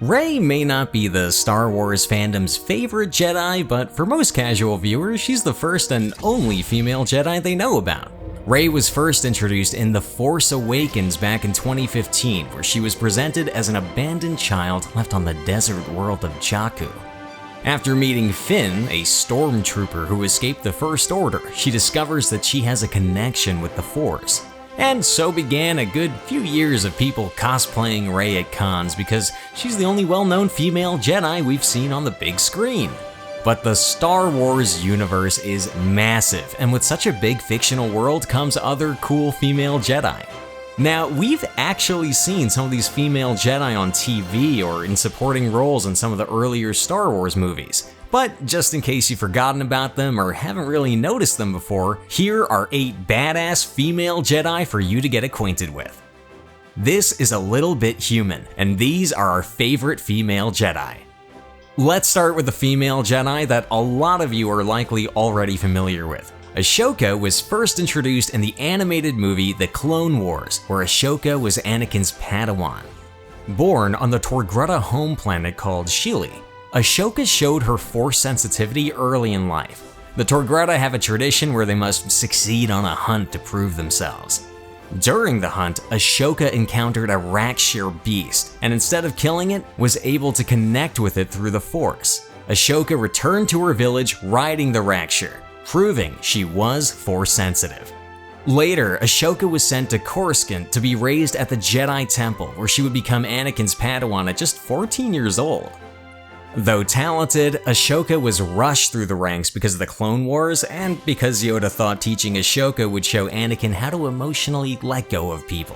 Rey may not be the Star Wars fandom's favorite Jedi, but for most casual viewers, she's the first and only female Jedi they know about. Rey was first introduced in The Force Awakens back in 2015, where she was presented as an abandoned child left on the desert world of Jakku. After meeting Finn, a stormtrooper who escaped the First Order, she discovers that she has a connection with the Force. And so began a good few years of people cosplaying Rey at cons because she's the only well-known female Jedi we've seen on the big screen. But the Star Wars universe is massive, and with such a big fictional world comes other cool female Jedi. Now, we've actually seen some of these female Jedi on TV or in supporting roles in some of the earlier Star Wars movies. But just in case you've forgotten about them or haven't really noticed them before, here are 8 badass female Jedi for you to get acquainted with. This is a little bit human, and these are our favorite female Jedi. Let's start with the female Jedi that a lot of you are likely already familiar with. Ashoka was first introduced in the animated movie The Clone Wars, where Ashoka was Anakin's Padawan. Born on the Torgrutta home planet called Shili, Ashoka showed her Force sensitivity early in life. The Torgrutta have a tradition where they must succeed on a hunt to prove themselves. During the hunt, Ashoka encountered a Rakshir beast, and instead of killing it, was able to connect with it through the Force. Ashoka returned to her village riding the Rakshir, proving she was Force sensitive. Later, Ashoka was sent to Coruscant to be raised at the Jedi Temple, where she would become Anakin's Padawan at just 14 years old. Though talented, Ashoka was rushed through the ranks because of the Clone Wars and because Yoda thought teaching Ashoka would show Anakin how to emotionally let go of people.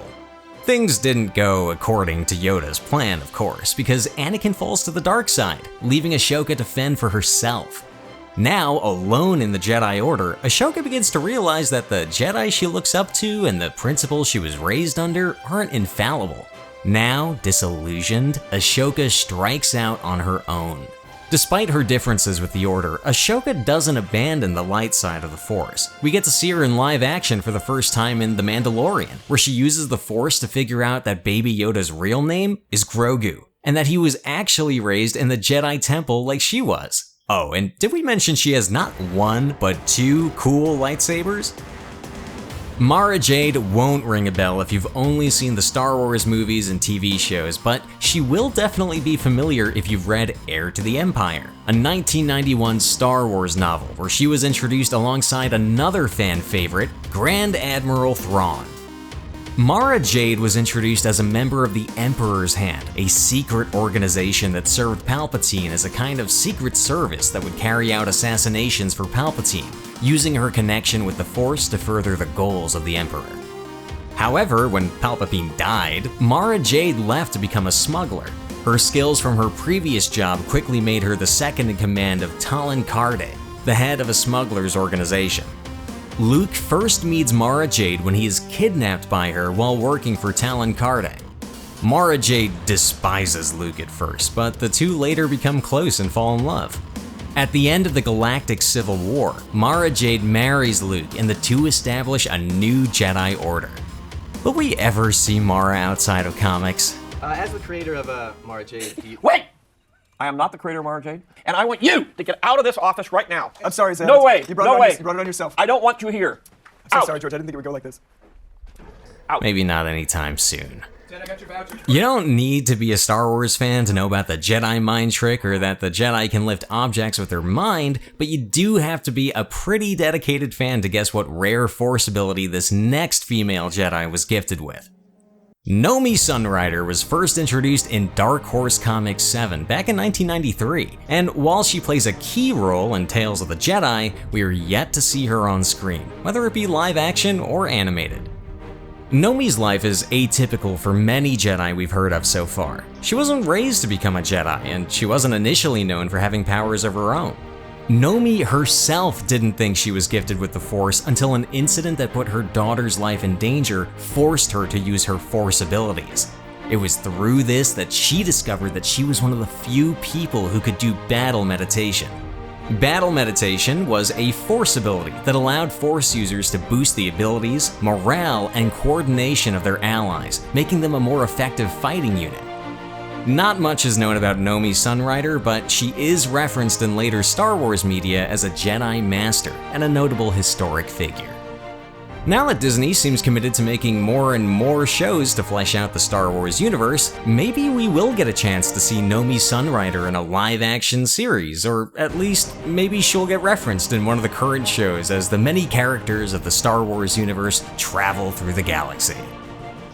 Things didn't go according to Yoda's plan, of course, because Anakin falls to the dark side, leaving Ashoka to fend for herself. Now, alone in the Jedi Order, Ashoka begins to realize that the Jedi she looks up to and the principles she was raised under aren't infallible. Now, disillusioned, Ashoka strikes out on her own. Despite her differences with the Order, Ashoka doesn't abandon the light side of the Force. We get to see her in live action for the first time in The Mandalorian, where she uses the Force to figure out that Baby Yoda's real name is Grogu, and that he was actually raised in the Jedi Temple like she was. Oh, and did we mention she has not 1, but 2 cool lightsabers? Mara Jade won't ring a bell if you've only seen the Star Wars movies and TV shows, but she will definitely be familiar if you've read Heir to the Empire, a 1991 Star Wars novel where she was introduced alongside another fan favorite, Grand Admiral Thrawn. Mara Jade was introduced as a member of the Emperor's Hand, a secret organization that served Palpatine as a kind of secret service that would carry out assassinations for Palpatine, using her connection with the Force to further the goals of the Emperor. However, when Palpatine died, Mara Jade left to become a smuggler. Her skills from her previous job quickly made her the second in command of Talon Karrde, the head of a smuggler's organization. Luke first meets Mara Jade when he is kidnapped by her while working for Talon Karrde. Mara Jade despises Luke at first, but the two later become close and fall in love. At the end of the Galactic Civil War, Mara Jade marries Luke and the two establish a new Jedi Order. Will we ever see Mara outside of comics? As the creator of Mara Jade, Wait! I am not the creator of Mara Jade, and I want you to get out of this office right now. I'm sorry, Zan. No way. You brought it on yourself. I don't want you here. I'm so Out. sorry, George. I didn't think it would go like this. Out. Maybe not anytime soon. Jen, I got your voucher. You don't need to be a Star Wars fan to know about the Jedi mind trick or that the Jedi can lift objects with their mind, but you do have to be a pretty dedicated fan to guess what rare Force ability this next female Jedi was gifted with. Nomi Sunrider was first introduced in Dark Horse Comics 7 back in 1993, and while she plays a key role in Tales of the Jedi, we are yet to see her on screen, whether it be live action or animated. Nomi's life is atypical for many Jedi we've heard of so far. She wasn't raised to become a Jedi, and she wasn't initially known for having powers of her own. Nomi herself didn't think she was gifted with the Force until an incident that put her daughter's life in danger forced her to use her Force abilities. It was through this that she discovered that she was one of the few people who could do battle meditation. Battle meditation was a Force ability that allowed Force users to boost the abilities, morale, and coordination of their allies, making them a more effective fighting unit. Not much is known about Nomi Sunrider, but she is referenced in later Star Wars media as a Jedi Master and a notable historic figure. Now that Disney seems committed to making more and more shows to flesh out the Star Wars universe, maybe we will get a chance to see Nomi Sunrider in a live-action series, or at least maybe she'll get referenced in one of the current shows as the many characters of the Star Wars universe travel through the galaxy.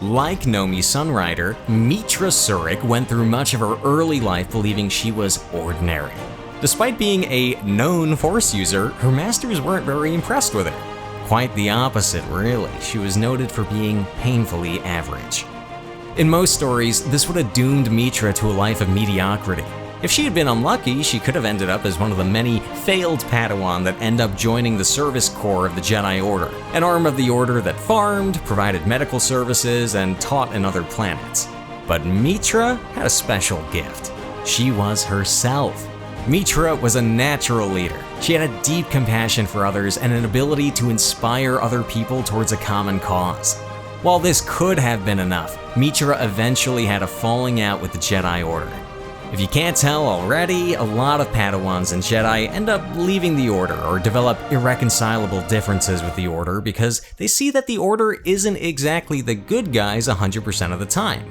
Like Nomi Sunrider, Meetra Surik went through much of her early life believing she was ordinary. Despite being a known Force user, her masters weren't very impressed with her. Quite the opposite, really. She was noted for being painfully average. In most stories, this would have doomed Meetra to a life of mediocrity. If she had been unlucky, she could have ended up as one of the many failed Padawan that end up joining the Service Corps of the Jedi Order, an arm of the Order that farmed, provided medical services, and taught in other planets. But Meetra had a special gift. She was herself. Meetra was a natural leader. She had a deep compassion for others and an ability to inspire other people towards a common cause. While this could have been enough, Meetra eventually had a falling out with the Jedi Order. If you can't tell already, a lot of Padawans and Jedi end up leaving the Order or develop irreconcilable differences with the Order because they see that the Order isn't exactly the good guys 100% of the time.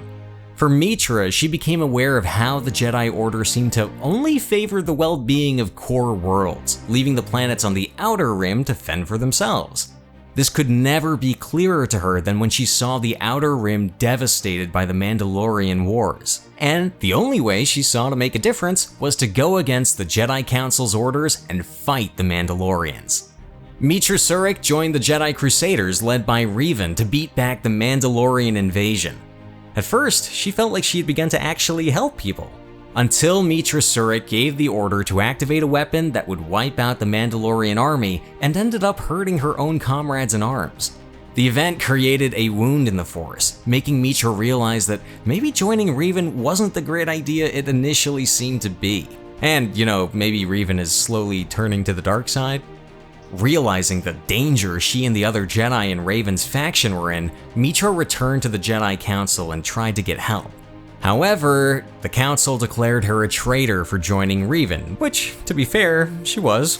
For Meetra, she became aware of how the Jedi Order seemed to only favor the well-being of core worlds, leaving the planets on the Outer Rim to fend for themselves. This could never be clearer to her than when she saw the Outer Rim devastated by the Mandalorian Wars. And the only way she saw to make a difference was to go against the Jedi Council's orders and fight the Mandalorians. Meetra Surik joined the Jedi Crusaders led by Revan to beat back the Mandalorian invasion. At first, she felt like she had begun to actually help people, until Meetra Surik gave the order to activate a weapon that would wipe out the Mandalorian army and ended up hurting her own comrades in arms. The event created a wound in the Force, making Meetra realize that maybe joining Revan wasn't the great idea it initially seemed to be. And, maybe Revan is slowly turning to the dark side? Realizing the danger she and the other Jedi in Raven's faction were in, Meetra returned to the Jedi Council and tried to get help. However, the Council declared her a traitor for joining Revan, which, to be fair, she was.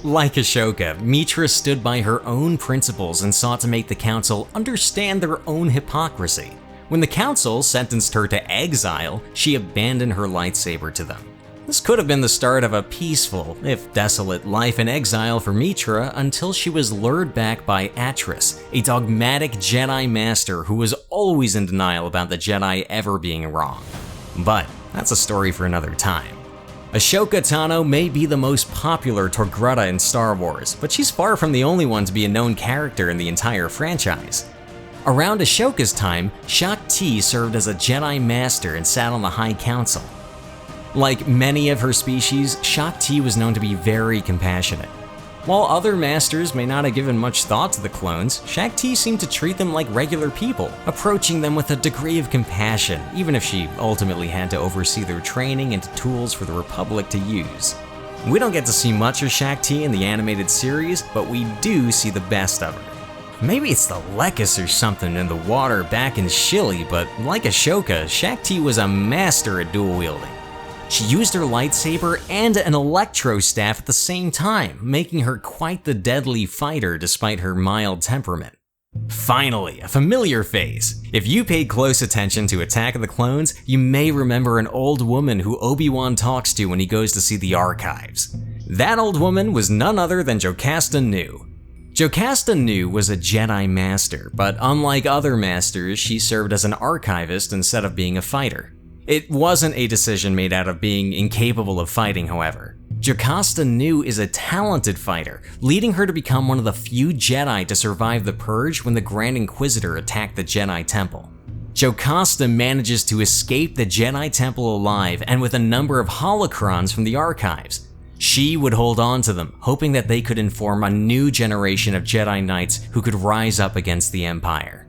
Like Ashoka, Meetra stood by her own principles and sought to make the Council understand their own hypocrisy. When the Council sentenced her to exile, she abandoned her lightsaber to them. This could have been the start of a peaceful, if desolate, life in exile for Meetra until she was lured back by Atris, a dogmatic Jedi Master who was always in denial about the Jedi ever being wrong. But that's a story for another time. Ashoka Tano may be the most popular Togruta in Star Wars, but she's far from the only one to be a known character in the entire franchise. Around Ashoka's time, Shaak served as a Jedi Master and sat on the High Council. Like many of her species, Shaak was known to be very compassionate. While other masters may not have given much thought to the clones, Shaak seemed to treat them like regular people, approaching them with a degree of compassion, even if she ultimately had to oversee their training into tools for the Republic to use. We don't get to see much of Shaak in the animated series, but we do see the best of her. Maybe it's the Lekis or something in the water back in Shilly, but like Ashoka, Shaak was a master at dual wielding. She used her lightsaber and an electro staff at the same time, making her quite the deadly fighter despite her mild temperament. Finally, a familiar face. If you paid close attention to Attack of the Clones, you may remember an old woman who Obi-Wan talks to when he goes to see the archives. That old woman was none other than Jocasta Nu. Jocasta Nu was a Jedi Master, but unlike other Masters, she served as an archivist instead of being a fighter. It wasn't a decision made out of being incapable of fighting, however. Jocasta Nu is a talented fighter, leading her to become one of the few Jedi to survive the Purge when the Grand Inquisitor attacked the Jedi Temple. Jocasta manages to escape the Jedi Temple alive and with a number of holocrons from the archives. She would hold on to them, hoping that they could inform a new generation of Jedi Knights who could rise up against the Empire.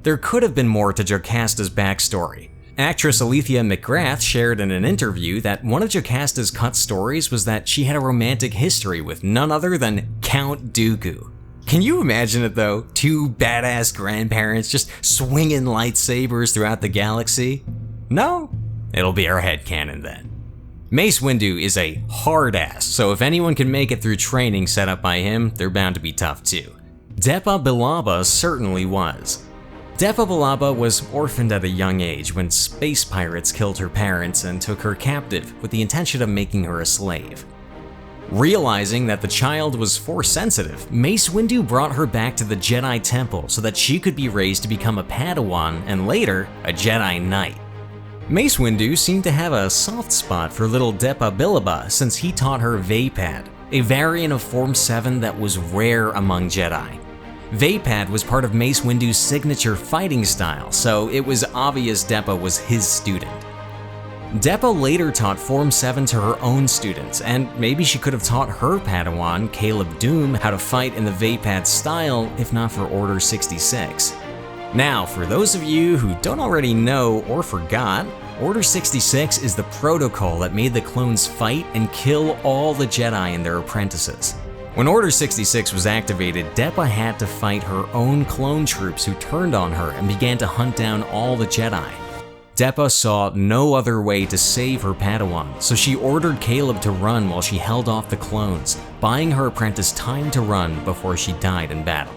There could have been more to Jocasta's backstory. Actress Alethea McGrath shared in an interview that one of Jocasta's cut stories was that she had a romantic history with none other than Count Dooku. Can you imagine it though? Two badass grandparents just swinging lightsabers throughout the galaxy? No? It'll be our headcanon then. Mace Windu is a hard ass, so if anyone can make it through training set up by him, they're bound to be tough too. Depa Billaba certainly was. Depa Billaba was orphaned at a young age when space pirates killed her parents and took her captive with the intention of making her a slave. Realizing that the child was Force sensitive, Mace Windu brought her back to the Jedi Temple so that she could be raised to become a Padawan and later, a Jedi Knight. Mace Windu seemed to have a soft spot for little Depa Billaba since he taught her Vaapad, a variant of Form 7 that was rare among Jedi. Vaapad was part of Mace Windu's signature fighting style, so it was obvious Depa was his student. Depa later taught Form 7 to her own students, and maybe she could have taught her Padawan, Caleb Doom, how to fight in the Vaapad style if not for Order 66. Now, for those of you who don't already know or forgot, Order 66 is the protocol that made the clones fight and kill all the Jedi and their apprentices. When Order 66 was activated, Depa had to fight her own clone troops who turned on her and began to hunt down all the Jedi. Depa saw no other way to save her Padawan, so she ordered Caleb to run while she held off the clones, buying her apprentice time to run before she died in battle.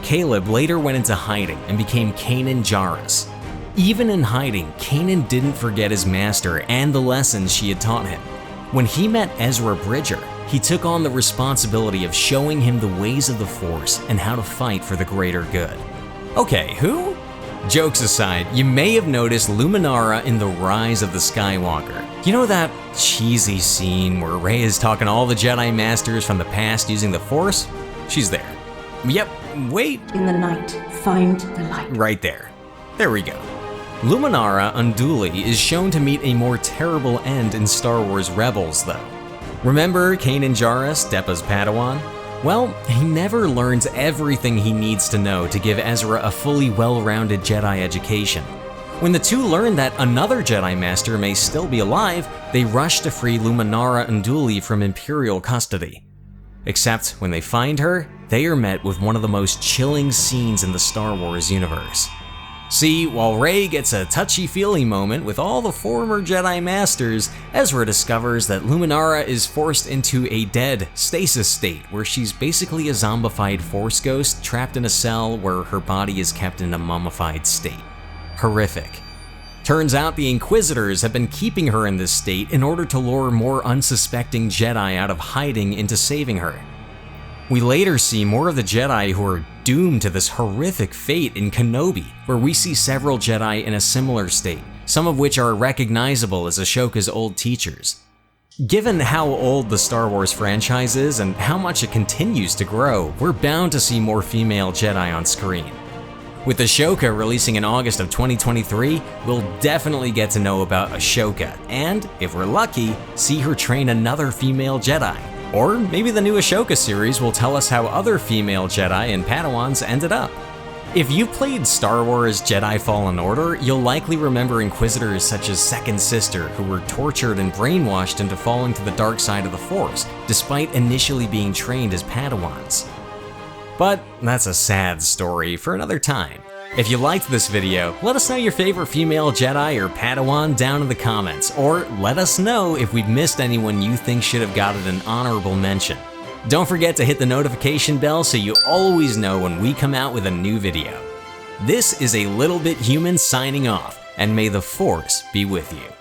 Caleb later went into hiding and became Kanan Jarrus. Even in hiding, Kanan didn't forget his master and the lessons she had taught him. When he met Ezra Bridger, he took on the responsibility of showing him the ways of the Force and how to fight for the greater good. Okay, who? Jokes aside, you may have noticed Luminara in The Rise of the Skywalker. You know that cheesy scene where Rey is talking to all the Jedi Masters from the past using the Force? She's there. Yep, wait. In the night, find the light. Right there. There we go. Luminara Unduli is shown to meet a more terrible end in Star Wars Rebels, though. Remember Kanan Jarrus, Depa's Padawan? Well, he never learns everything he needs to know to give Ezra a fully well-rounded Jedi education. When the two learn that another Jedi Master may still be alive, they rush to free Luminara Unduli from Imperial custody. Except when they find her, they are met with one of the most chilling scenes in the Star Wars universe. See, while Rey gets a touchy-feely moment with all the former Jedi Masters, Ezra discovers that Luminara is forced into a dead stasis state where she's basically a zombified Force ghost trapped in a cell where her body is kept in a mummified state. Horrific. Turns out the Inquisitors have been keeping her in this state in order to lure more unsuspecting Jedi out of hiding into saving her. We later see more of the Jedi who are doomed to this horrific fate in Kenobi, where we see several Jedi in a similar state, some of which are recognizable as Ashoka's old teachers. Given how old the Star Wars franchise is and how much it continues to grow, we're bound to see more female Jedi on screen. With Ashoka releasing in August of 2023, we'll definitely get to know about Ashoka, and, if we're lucky, see her train another female Jedi. Or maybe the new Ashoka series will tell us how other female Jedi and Padawans ended up. If you played Star Wars Jedi Fallen Order, you'll likely remember Inquisitors such as Second Sister, who were tortured and brainwashed into falling to the dark side of the Force, despite initially being trained as Padawans. But that's a sad story for another time. If you liked this video, let us know your favorite female Jedi or Padawan down in the comments, or let us know if we've missed anyone you think should have gotten an honorable mention. Don't forget to hit the notification bell so you always know when we come out with a new video. This is A Little Bit Human signing off, and may the Force be with you.